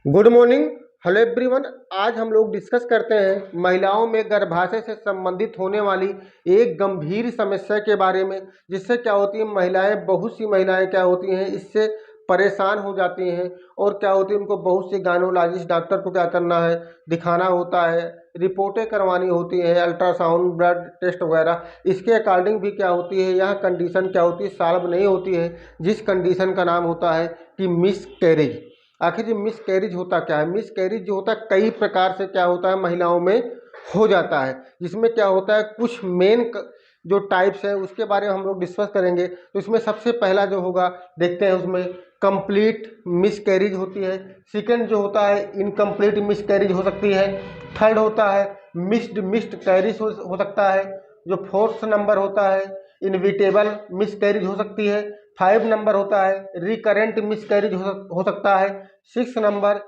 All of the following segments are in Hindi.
Good morning. Hello everyone. आज हम लोग डिस्कस करते हैं महिलाओं में गर्भाशय से संबंधित होने वाली एक गंभीर समस्या के बारे में, जिससे क्या होती है महिलाएं, बहुत सी महिलाएं क्या होती हैं इससे परेशान हो जाती हैं। और क्या होती है उनको बहुत से गायनोलॉजिस्ट डॉक्टर को क्या करना है, दिखाना होता है, रिपोर्टें करवानी होती है, अल्ट्रासाउंड, ब्लड टेस्ट वगैरह। इसके अकॉर्डिंग भी क्या होती है, यह कंडीशन क्या होती है, सॉल्व नहीं होती है, जिस कंडीशन का नाम होता है कि मिस कैरेज। आखिर ये मिस कैरिज होता क्या है? मिस कैरिज जो होता है कई प्रकार से क्या होता है महिलाओं में हो जाता है, जिसमें क्या होता है कुछ मेन जो टाइप्स है उसके बारे में हम लोग डिस्कस करेंगे। तो इसमें सबसे पहला जो होगा देखते हैं, उसमें कंप्लीट मिस कैरिज होती है। सेकंड जो होता है इनकम्प्लीट मिस कैरिज हो सकती है। थर्ड होता है मिस्ड मिस्ड कैरिज हो सकता है। जो फोर्थ नंबर होता है इनविटेबल मिस कैरिज हो सकती है। 5 नंबर होता है रिकरेंट मिस कैरिज हो सकता है। 6 number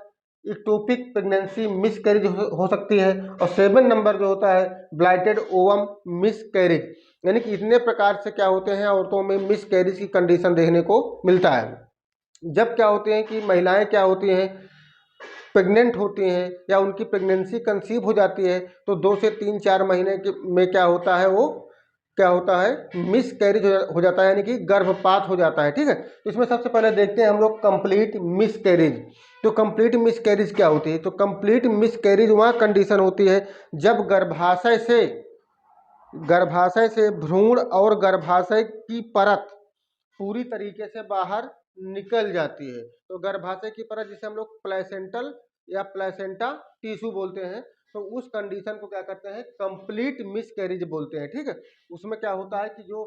ectopic pregnancy miss carriage हो सकती है। और 7 नंबर जो होता है ब्लाइटेड ओवम मिस कैरिज। यानी कि इतने प्रकार से क्या होते हैं औरतों में मिस कैरिज की कंडीशन देखने को मिलता है। जब क्या होते हैं कि महिलाएं क्या होती हैं प्रेग्नेंट होती हैं या उनकी प्रेगनेंसी कंसीव हो जाती है, तो 2 से 3 4 महीने में क्या होता है, वो क्या होता है मिस कैरिज हो जाता है, यानी कि गर्भपात हो जाता है। ठीक है, तो इसमें सबसे पहले देखते हैं हम लोग कंप्लीट मिस कैरिज। तो कंप्लीट मिस कैरिज क्या होती है? तो कंप्लीट मिस कैरिज वहाँ कंडीशन होती है जब गर्भाशय से भ्रूण और गर्भाशय की परत पूरी तरीके से बाहर निकल जाती है। तो गर्भाशय की परत जिसे हम लोग प्लेसेंटल या प्लेसेंटा टिश्यू बोलते हैं, तो उस कंडीशन को क्या करते हैं कंप्लीट मिस कैरिज बोलते हैं। ठीक है, उसमें क्या होता है कि जो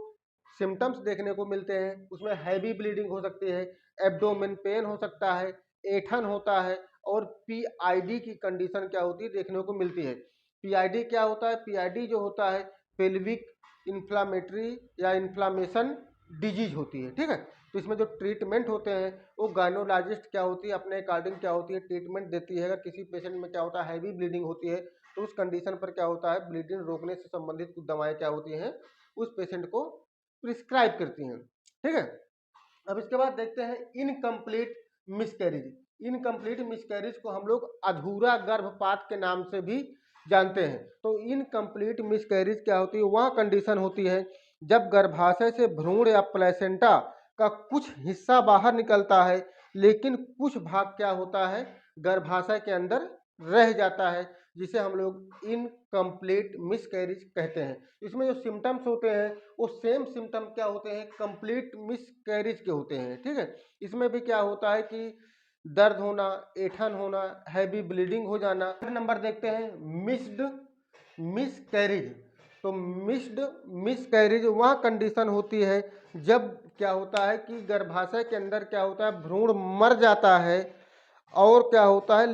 सिम्टम्स देखने को मिलते हैं उसमें हैवी ब्लीडिंग हो सकती है, एब्डोमेन पेन हो सकता है, ऐठन होता है, और पीआईडी की कंडीशन क्या होती है देखने को मिलती है। पीआईडी क्या होता है? पीआईडी जो होता है पेल्विक इन्फ्लामेटरी या इन्फ्लामेशन डिजीज होती है। ठीक है, तो इसमें जो ट्रीटमेंट होते हैं वो गायनोलॉजिस्ट क्या होती है अपने अकॉर्डिंग क्या होती है ट्रीटमेंट देती है। अगर किसी पेशेंट में क्या होता है हैवी ब्लीडिंग होती है, तो उस कंडीशन पर क्या होता है ब्लीडिंग रोकने से संबंधित कुछ दवाएं क्या होती हैं उस पेशेंट को प्रिस्क्राइब करती हैं। ठीक है, अब इसके बाद देखते हैं इनकम्प्लीट मिसकैरेज। इनकम्प्लीट मिसकैरेज को हम लोग अधूरा गर्भपात के नाम से भी जानते हैं। तो इनकम्प्लीट मिसकैरेज क्या होती है? वह कंडीशन होती है जब गर्भाशय से भ्रूण या प्लेसेंटा का कुछ हिस्सा बाहर निकलता है, लेकिन कुछ भाग क्या होता है गर्भाशय के अंदर रह जाता है, जिसे हम लोग इनकम्प्लीट मिसकैरेज कहते हैं। इसमें जो सिम्टम्स होते हैं वो सेम सिम्टम क्या होते हैं कंप्लीट मिसकैरेज के होते हैं। ठीक है, इसमें भी क्या होता है कि दर्द होना, ऐठन होना, हैवी ब्लीडिंग हो जाना। नंबर देखते हैं मिस्ड मिसकैरेज। तो मिस्ड मिसकैरेज वह कंडीशन होती है जब क्या होता है कि गर्भाशय के अंदर क्या होता है भ्रूण मर जाता है और क्या होता है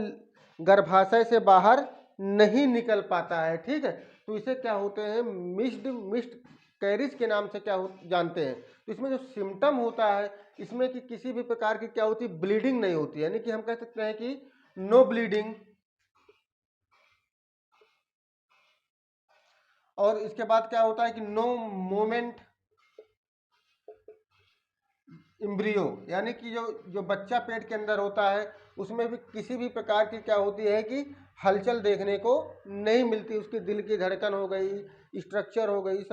गर्भाशय से बाहर नहीं निकल पाता है। ठीक है, तो इसे क्या होते हैं मिस्ड मिस्ड कैरिज के नाम से जानते हैं। तो इसमें जो सिम्टम होता है इसमें कि किसी भी प्रकार की क्या होती है ब्लीडिंग नहीं होती, यानी कि हम कह सकते हैं कि नो ब्लीडिंग। और इसके बाद क्या होता है कि नो मोमेंट इम्ब्रियो, यानी कि जो जो बच्चा पेट के अंदर होता है उसमें भी किसी भी प्रकार की क्या होती है कि हलचल देखने को नहीं मिलती। उसकी दिल की धड़कन हो गई, स्ट्रक्चर हो गई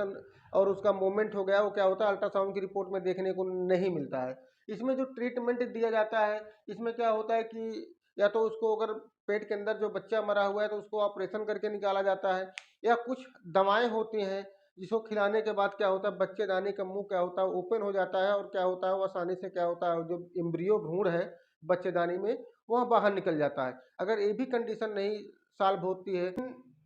और उसका मूवमेंट हो गया, वो क्या होता है अल्ट्रासाउंड की रिपोर्ट में देखने को नहीं मिलता है। इसमें जो ट्रीटमेंट दिया जाता है इसमें क्या होता है कि या तो उसको अगर पेट के अंदर जो बच्चा मरा हुआ है तो उसको ऑपरेशन करके निकाला जाता है, या कुछ दवाएं होती हैं जिसको खिलाने के बाद क्या होता है बच्चेदानी का मुंह क्या होता है ओपन हो जाता है, और क्या होता है वो आसानी से क्या होता है जो एम्ब्रियो भ्रूण है बच्चेदानी में वह बाहर निकल जाता है। अगर ये भी कंडीशन नहीं सॉल्व होती है,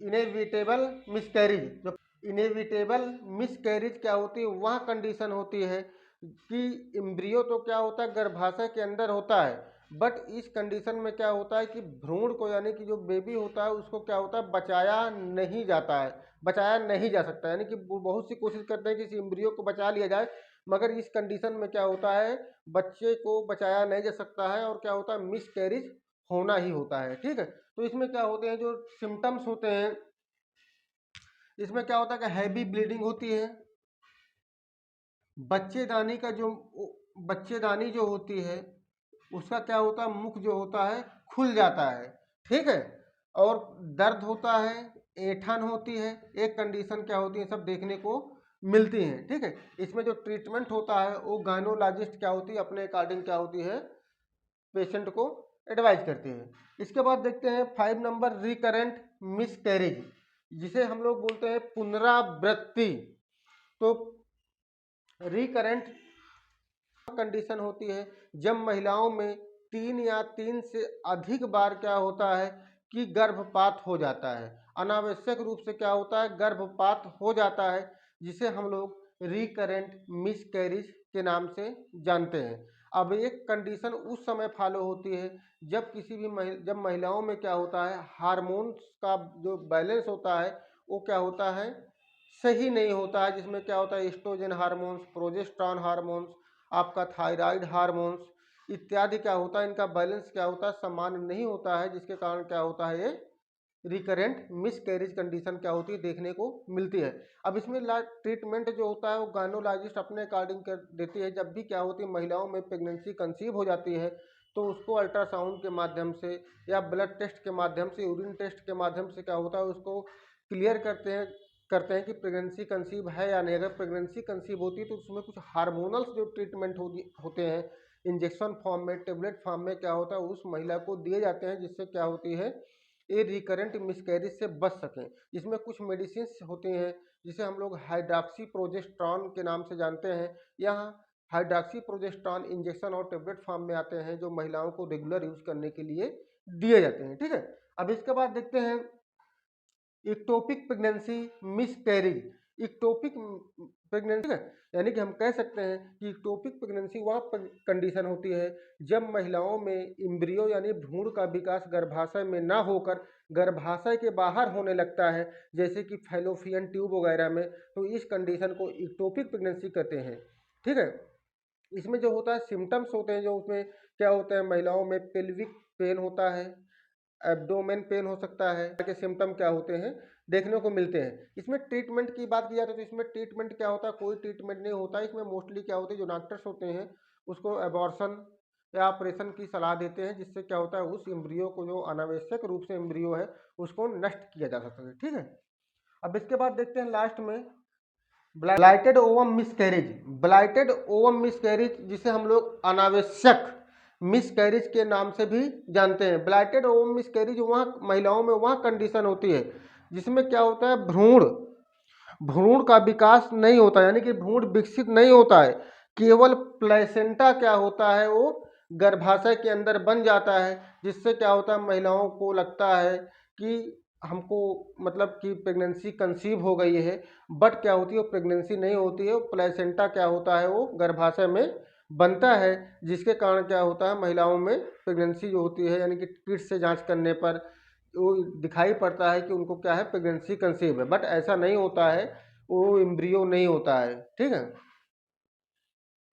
इनेविटेबल मिसकैरेज। जो इनेविटेबल मिसकैरेज क्या होती है वह कंडीशन होती है कि एम्ब्रियो तो क्या होता है गर्भाशय के अंदर होता है, बट इस कंडीशन में क्या होता है कि भ्रूण को यानी कि जो बेबी होता है उसको क्या होता है बचाया नहीं जाता है, बचाया नहीं जा सकता। यानी कि वो बहुत सी कोशिश करते हैं कि इस एम्ब्रियो को बचा लिया जाए, मगर इस कंडीशन में क्या होता है बच्चे को बचाया नहीं जा सकता है और क्या होता है मिस कैरिज होना ही होता है। ठीक है, तो इसमें क्या होते हैं जो सिम्टम्स होते हैं, इसमें क्या होता है कि हैवी ब्लीडिंग होती है, बच्चेदानी जो होती है उसका क्या होता है मुख जो होता है खुल जाता है, ठीक है। और दर्द होता है, ऐंठन होती है, एक कंडीशन क्या होती है, सब देखने को मिलती हैं, ठीक है। इसमें जो ट्रीटमेंट होता है वो गायनोलॉजिस्ट क्या होती है, अपने अकॉर्डिंग क्या होती है, पेशेंट को एडवाइज करते हैं। इसके बाद देखते हैं 5 नंबर, रिकरेंट मिसकैरेज, जिसे हम लोग बोलते हैं पुनरावृत्ति। तो रिकरेंट कंडीशन होती है जब महिलाओं में 3 या 3 से अधिक बार क्या होता है कि गर्भपात हो जाता है, अनावश्यक रूप से क्या होता है, गर्भपात हो जाता है, जिसे हम लोग रिकरेंट मिसकैरेज के नाम से जानते हैं। अब एक कंडीशन उस समय फॉलो होती है जब किसी भी जब महिलाओं में क्या होता है, हार्मोन्स का जो बैलेंस होता है वो क्या होता है, सही नहीं होता है, जिसमें क्या होता है, एस्ट्रोजन हार्मोन्स, प्रोजेस्टेरॉन हार्मोन्स, आपका थायराइड हार्मोन्स इत्यादि क्या होता है, इनका बैलेंस क्या होता है, समान नहीं होता है, जिसके कारण क्या होता है, ये रिकरेंट मिसकैरेज कंडीशन क्या होती है, देखने को मिलती है। अब इसमें ट्रीटमेंट जो होता है वो गायनोलॉजिस्ट अपने अकॉर्डिंग कर देती है। जब भी क्या होती है, महिलाओं में प्रेगनेंसी कंसीव हो जाती है तो उसको अल्ट्रासाउंड के माध्यम से या ब्लड टेस्ट के माध्यम से, यूरिन टेस्ट के माध्यम से क्या होता है, उसको क्लियर करते हैं कि प्रेगनेंसी कंसीव है या नहीं। अगर प्रेगनेंसी कंसीव होती है तो उसमें कुछ हार्मोनल्स जो ट्रीटमेंट होते हैं, इंजेक्शन फॉर्म में, टेबलेट फॉर्म में क्या होता है, उस महिला को दिए जाते हैं, जिससे क्या होती है, ये रिकरेंट मिसकैरेज से बच सकें। इसमें कुछ मेडिसिन होती हैं जिसे हम लोग हाइड्रॉक्सी प्रोजेस्टेरॉन के नाम से जानते हैं। यहाँ हाइड्रॉक्सी प्रोजेस्टेरॉन इंजेक्शन और टेबलेट फॉर्म में आते हैं, जो महिलाओं को रेगुलर यूज करने के लिए दिए जाते हैं, ठीक है। अब इसके बाद देखते हैं ectopic pregnancy miscarriage. Ectopic pregnancy है, यानी कि हम कह सकते हैं कि इक्टोपिक प्रेगनेंसी वह कंडीशन होती है जब महिलाओं में इम्ब्रियो यानी भ्रूण का विकास गर्भाशय में ना होकर गर्भाशय के बाहर होने लगता है, जैसे कि फैलोपियन ट्यूब वगैरह में। तो इस कंडीशन को इक्टोपिक प्रेगनेंसी कहते हैं, ठीक है। इसमें जो होता है सिम्टम्स होते हैं, जो उसमें क्या होता है, महिलाओं में पेल्विक पेन होता है, एब्डोमेन पेन हो सकता है, के सिम्टम क्या होते हैं, देखने को मिलते हैं। इसमें ट्रीटमेंट की बात की जाए तो इसमें ट्रीटमेंट क्या होता है, कोई ट्रीटमेंट नहीं होता है। इसमें मोस्टली क्या होता है, जो डॉक्टर्स होते हैं उसको एबॉर्शन या ऑपरेशन की सलाह देते हैं, जिससे क्या होता है, उस एम्ब्रियो को, जो अनावश्यक रूप से एम्ब्रियो है, उसको नष्ट किया जा सकता है, ठीक है। अब इसके बाद देखते हैं लास्ट में ब्लाइटेड ओवम मिसकैरेज। ब्लाइटेड ओवम मिसकैरेज, जिसे हम लोग अनावश्यक मिसकैरेज के नाम से भी जानते हैं। ब्लाइटेड ओवम मिसकैरेज वहाँ महिलाओं में वह कंडीशन होती है जिसमें क्या होता है, भ्रूण भ्रूण का विकास नहीं होता, यानी कि भ्रूण विकसित नहीं होता है, केवल प्लेसेंटा क्या होता है, वो गर्भाशय के अंदर बन जाता है, जिससे क्या होता है, महिलाओं को लगता है कि हमको मतलब कि प्रेगनेंसी कंसीव हो गई है, बट क्या होती है, वो प्रेगनेंसी नहीं होती है, वो प्लेसेंटा क्या होता है, वो गर्भाशय में बनता है, जिसके कारण क्या होता है, महिलाओं में प्रेगनेंसी जो होती है, यानी कि किट से जांच करने पर वो दिखाई पड़ता है कि उनको क्या है, प्रेगनेंसी कंसीव है, बट ऐसा नहीं होता है, वो एम्ब्रियो नहीं होता है, ठीक है।